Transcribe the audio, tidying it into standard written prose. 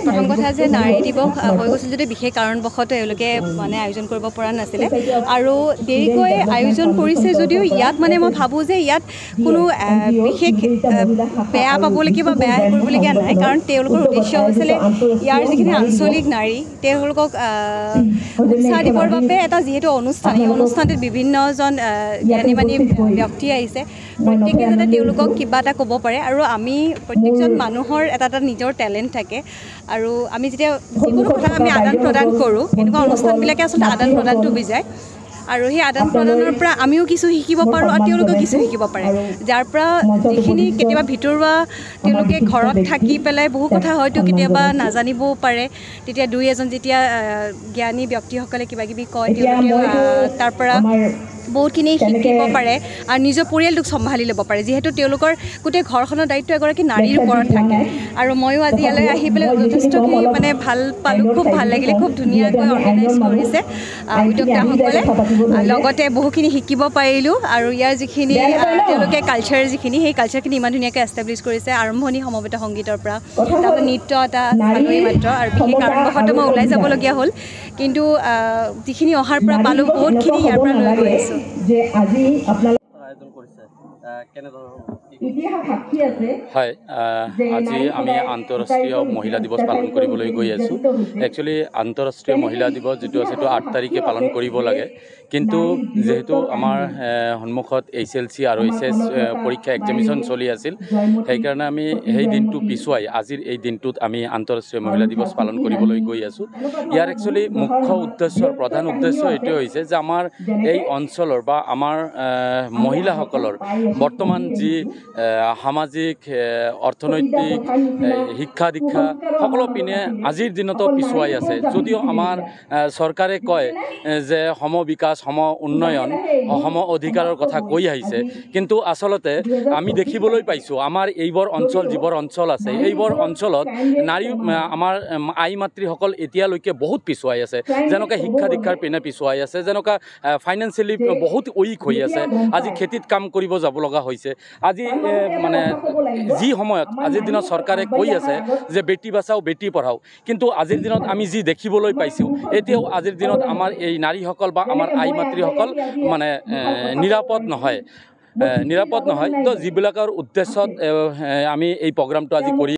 প্ৰথম কথা যে নাৰী দিৱস হৈ গৈছিল যদি বিশেষ কাৰণবশতঃ এওঁলোকে মানে আয়োজন কৰিব পৰা নাছিলে আৰু দেৰিকৈ আয়োজন কৰিছে যদিও ইয়াত মানে মই ভাবোঁ যে ইয়াত কোনো বিশেষ বেয়া পাবলগীয়া বা বেয়া কৰিবলগীয়া নাই কাৰণ তেওঁলোকৰ উদ্দেশ্য হৈছিলে ইয়াৰ যিখিনি আঞ্চলিক নাৰী তেওঁলোকক উৎসাহ দিবৰ বাবে এটা যিহেতু অনুষ্ঠান এই অনুষ্ঠানটোত বিভিন্নজন জ্ঞানী মানী ব্যক্তি আহিছে প্ৰত্যেকে যাতে তেওঁলোকক কিবা এটা ক'ব পাৰে আৰু আমি প্ৰত্যেকজন মানুহৰ এটা এটা নিজৰ টেলেণ্ট থাকে আৰু আমি যেতিয়া যিকোনো কথা আমি আদান প্ৰদান কৰোঁ এনেকুৱা অনুষ্ঠানবিলাকে আচলতে আদান প্ৰদানটো বুজায় আৰু সেই আদান প্ৰদানৰ পৰা আমিও কিছু শিকিব পাৰোঁ আৰু তেওঁলোকেও কিছু শিকিব পাৰে যাৰ পৰা যিখিনি কেতিয়াবা ভিতৰুৱা তেওঁলোকে ঘৰত থাকি পেলাই বহু কথা হয়তো কেতিয়াবা নাজানিবও পাৰে তেতিয়া দুই এজন যেতিয়া জ্ঞানী ব্যক্তিসকলে কিবা কিবি কয় তেওঁলোকে তাৰ পৰা বহুতখিনি শিকিব পাৰে আৰু নিজৰ পৰিয়ালটোক চম্ভালি ল'ব পাৰে যিহেতু তেওঁলোকৰ গোটেই ঘৰখনৰ দায়িত্ব এগৰাকী নাৰীৰ ওপৰত থাকে আৰু ময়ো আজি ইয়ালৈ আহি পেলাই যথেষ্টখিনি মানে ভাল পালোঁ খুব ভাল লাগিলে খুব ধুনীয়াকৈ অৰ্গেনাইজ কৰিছে উদ্যোক্তাসকলে লগতে বহুখিনি শিকিব পাৰিলোঁ আৰু ইয়াৰ যিখিনি তেওঁলোকে কালচাৰ যিখিনি সেই কালচাৰখিনি ইমান ধুনীয়াকৈ এষ্টাব্লিছ কৰিছে আৰম্ভণি সমবেত সংগীতৰ পৰা তাৰপৰা নৃত্য এটা চালোঁৱেই মাত্ৰ আৰু বিশেষ কাৰণবশতঃ মই ওলাই যাবলগীয়া হ'ল কিন্তু যিখিনি অহাৰ পৰা পালোঁ বহুতখিনি ইয়াৰ পৰা লৈ গৈ আছোঁ যে আজি আপোনালোকে আয়োজন কৰিছে হয় আজি আমি আন্তঃৰাষ্ট্ৰীয় মহিলা দিৱস পালন কৰিবলৈ গৈ আছোঁ একচুৱেলি আন্তঃৰাষ্ট্ৰীয় মহিলা দিৱস যিটো আছে সেইটো 8 তাৰিখে পালন কৰিব লাগে কিন্তু যেহেতু আমাৰ সন্মুখত HLC আৰু HS পৰীক্ষা এক্সামিনেশ্যন চলি আছিল সেইকাৰণে আমি সেই দিনটো পিছুৱাই আজিৰ এই দিনটোত আমি আন্তঃৰাষ্ট্ৰীয় মহিলা দিৱস পালন কৰিবলৈ গৈ আছোঁ ইয়াৰ একচুৱেলি মুখ্য উদ্দেশ্য প্ৰধান উদ্দেশ্য এইটোৱে হৈছে যে আমাৰ এই অঞ্চলৰ বা আমাৰ মহিলাসকলৰ বৰ্তমান যি সামাজিক অৰ্থনৈতিক শিক্ষা দীক্ষা সকলো পিনে আজিৰ দিনতো পিছুৱাই আছে যদিও আমাৰ চৰকাৰে কয় যে সম বিকাশ সম উন্নয়ন সম অধিকাৰৰ কথা কৈ আহিছে কিন্তু আচলতে আমি দেখিবলৈ পাইছোঁ আমাৰ এইবোৰ অঞ্চল যিবোৰ অঞ্চল আছে এইবোৰ অঞ্চলত নাৰী আমাৰ আই মাতৃসকল এতিয়ালৈকে বহুত পিছুৱাই আছে যেনেকৈ শিক্ষা দীক্ষাৰ পিনে পিছুৱাই আছে যেনেকুৱা ফাইনেন্সিয়েলি বহুত উইক হৈ আছে আজি খেতিত কাম কৰিব যাব লগা হৈছে আজি মানে যি সময়ত আজিৰ দিনত চৰকাৰে কৈ আছে যে বেটি বাচাও বেটি পঢ়াও কিন্তু আজিৰ দিনত আমি যি দেখিবলৈ পাইছোঁ এতিয়াও আজিৰ দিনত আমাৰ এই নাৰীসকল বা আমাৰ আই মাতৃসকল মানে নিৰাপদ নহয় তো যিবিলাকৰ উদ্দেশ্যত আমি এই প্ৰগ্ৰামটো আজি কৰি